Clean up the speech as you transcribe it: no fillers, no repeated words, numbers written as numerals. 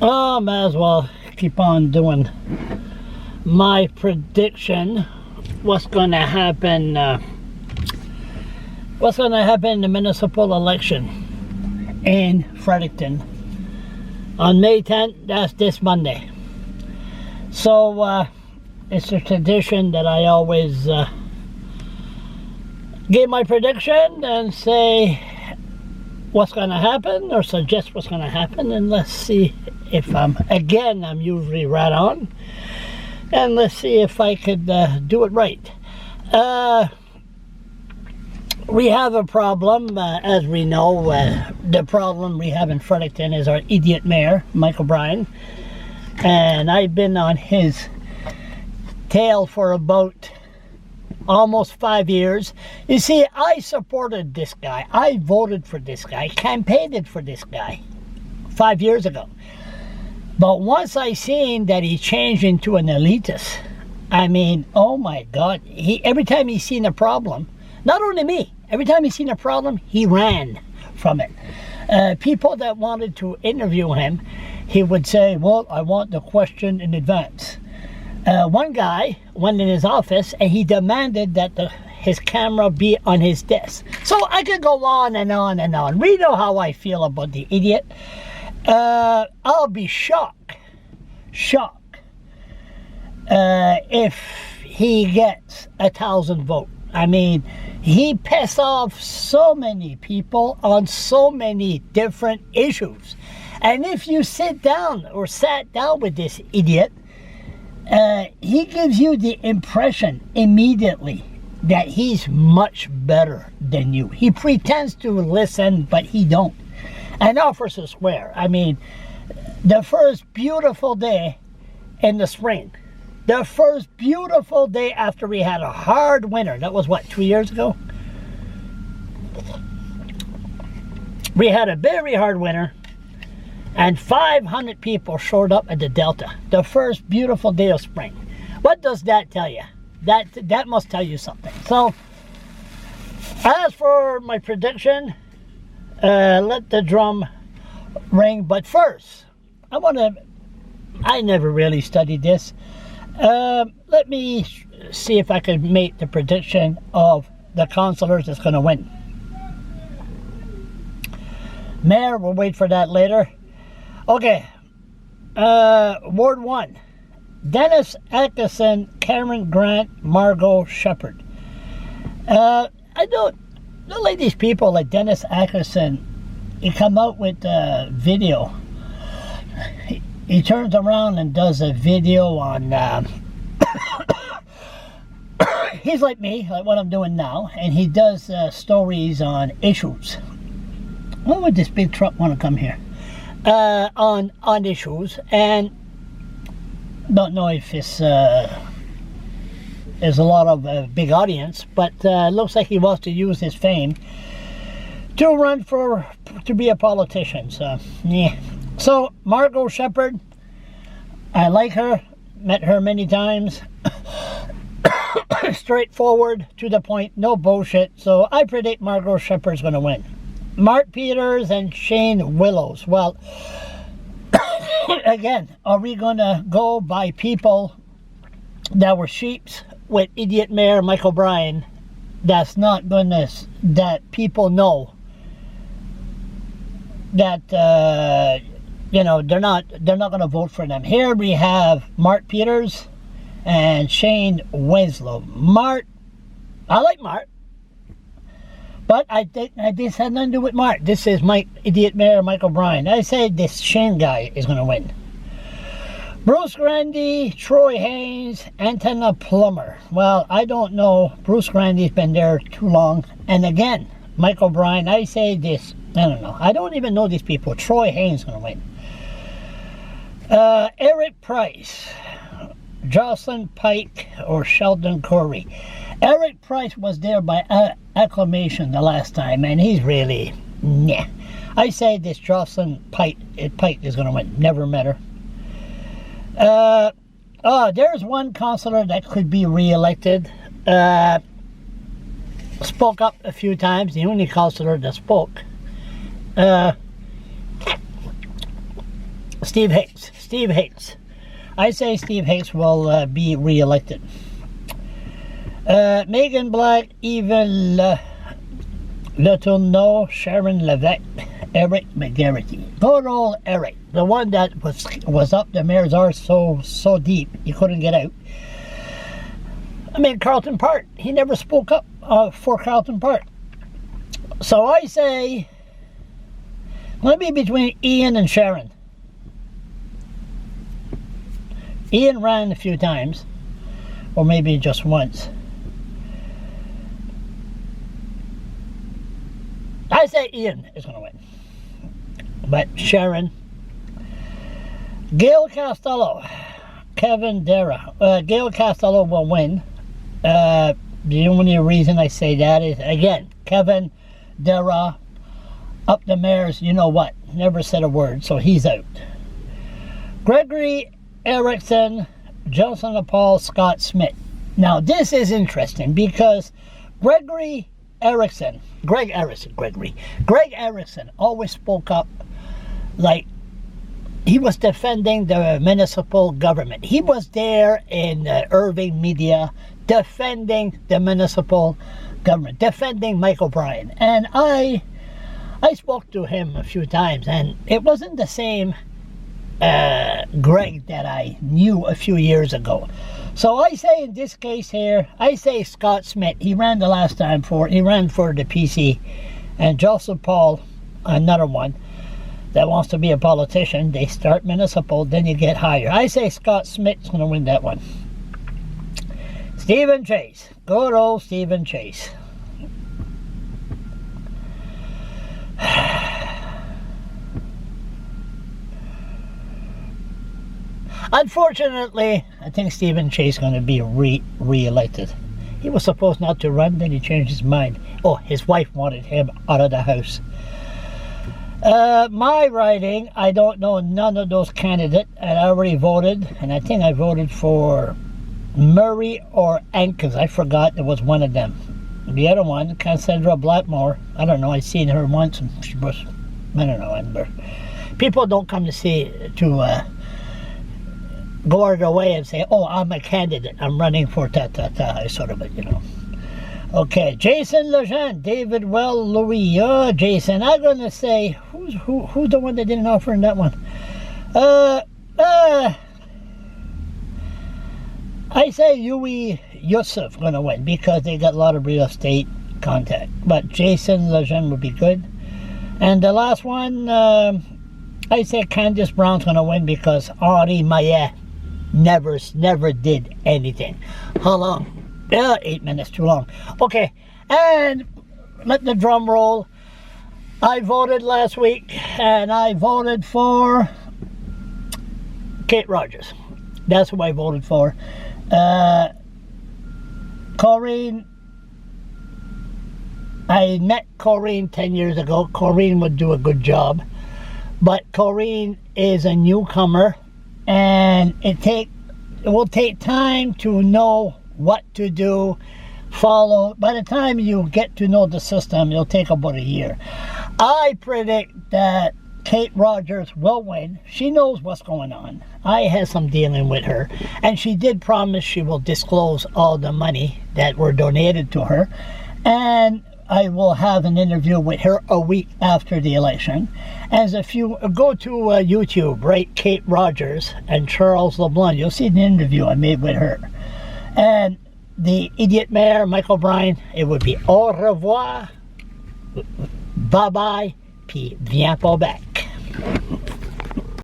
Might as well keep on doing my prediction. What's going to happen? What's going to happen in the municipal election in Fredericton on May 10th? That's this Monday. So it's a tradition that I always give my prediction and say what's going to happen, or suggest what's going to happen, and let's see if I'm usually right on, and let's see if I could do it right. We have a problem, as we know. The problem we have in Fredericton is our idiot mayor, Michael Bryan, and I've been on his tail for about almost 5 years. You see, I supported this guy. I voted for this guy, campaigned for this guy 5 years ago. But once I seen that he changed into an elitist, I mean, oh my God, every time he seen a problem, not only me, every time he seen a problem, he ran from it. People that wanted to interview him, he would say, well, I want the question in advance. One guy went in his office and he demanded that his camera be on his desk. So I could go on and on and on. We know how I feel about the idiot. I'll be shocked if he gets 1,000 votes. I mean, he pissed off so many people on so many different issues. And if you sit down or sat down with this idiot, he gives you the impression immediately that he's much better than you. He pretends to listen, but he don't. And offers to swear. I mean, the first beautiful day in the spring, the first beautiful day after we had a hard winter, that was what, 2 years ago? We had a very hard winter, and 500 people showed up at the Delta. The first beautiful day of spring. What does that tell you? That must tell you something. So, as for my prediction, let the drum ring. But first, I never really studied this. Let me see if I could make the prediction of the councillors that's going to win. Mayor, we'll wait for that later. Okay, Ward 1, Dennis Atkinson, Cameron Grant, Margot Shepherd. I don't like these people like Dennis Atkinson. He come out with a video. He turns around and does a video on, he's like me, like what I'm doing now, and he does stories on issues. Why would this big truck want to come here? On issues, and don't know if it's there's a lot of big audience, but looks like he wants to use his fame to run to be a politician. So yeah. So Margot Shepherd, I like her, met her many times. Straightforward, to the point, no bullshit. So I predict Margot Shepherd's going to win. Mark Peters and Shane Willows. Well, again, are we going to go by people that were sheeps with idiot mayor Michael Bryan? That's not going to, that people know that you know, they're not going to vote for them. Here we have Mark Peters and Shane Winslow. Mark, I like Mark. But this had nothing to do with Mark. This is idiot mayor Michael Bryan. I say this Shane guy is going to win. Bruce Grandy, Troy Haynes, Antenna Plummer. Well, I don't know. Bruce Grandy's been there too long. And again, Michael Bryan, I say this. I don't know. I don't even know these people. Troy Haynes is going to win. Eric Price, Jocelyn Pike, or Sheldon Corey. Eric Price was there by acclamation the last time, and he's really, nah. I say this Jocelyn Pike is going to win. Never met her. There's one councillor that could be re-elected. Spoke up a few times. The only councillor that spoke. Steve Hicks. Steve Hicks. I say Steve Hicks will be re-elected. Megan Black, even Letourneau, Sharon Levesque, Eric McGarity. Good old Eric, the one that was up the mayor's arse so deep you couldn't get out. I mean, Carlton Park, he never spoke up for Carlton Park. So I say, let me be between Ian and Sharon. Ian ran a few times, or maybe just once. I say Ian is going to win. But Sharon, Gail Costello, Kevin Dara. Gail Costello will win. The only reason I say that is, again, Kevin Dara, up the mayor's, you know what, never said a word, so he's out. Gregory Erickson, Johnson Paul, Scott Smith. Now, this is interesting because Greg Erickson always spoke up like he was defending the municipal government. He was there in Irving media defending the municipal government, defending Michael Bryan. And I spoke to him a few times, and it wasn't the same Greg that I knew a few years ago. So I say in this case here, I say Scott Smith. He ran the last time he ran for the PC. And Joseph Paul, another one that wants to be a politician. They start municipal, then you get higher. I say Scott Smith's going to win that one. Stephen Chase. Good old Stephen Chase. Unfortunately, I think Stephen Chase is going to be re-elected. He was supposed not to run, then he changed his mind. Oh, his wife wanted him out of the house. My riding, I don't know none of those candidates, and I already voted, and I think I voted for Murray or Ankers. I forgot there was one of them. The other one, Cassandra Blackmore, I don't know, I seen her once, and she was, I don't know, people don't come to go out of their way and say, oh, I'm a candidate, I'm running for I sort of, you know. Okay, Jason Lejeune, David Louis, Jason. I'm going to say, who's the one that didn't offer in that one? I say Yui Yusuf going to win because they got a lot of real estate contact. But Jason Lejeune would be good. And the last one, I say Candice Brown's going to win because Henri Maillet never did anything. How long? 8 minutes too long. Okay, and let the drum roll. I voted last week, and I voted for Kate Rogers. That's who I voted for. Corrine, I met Corrine 10 years ago. Corrine would do a good job, but Corrine is a newcomer, and it will take time to know what to do, follow. By the time you get to know the system, it'll take about a year. I predict that Kate Rogers will win. She knows what's going on. I had some dealing with her, and she did promise she will disclose all the money that were donated to her, and I will have an interview with her a week after the election. As if you go to YouTube, write Kate Rogers and Charles LeBlanc, you'll see the interview I made with her. And the idiot mayor, Michael Bryan, it would be au revoir, bye-bye, puis viens pas back.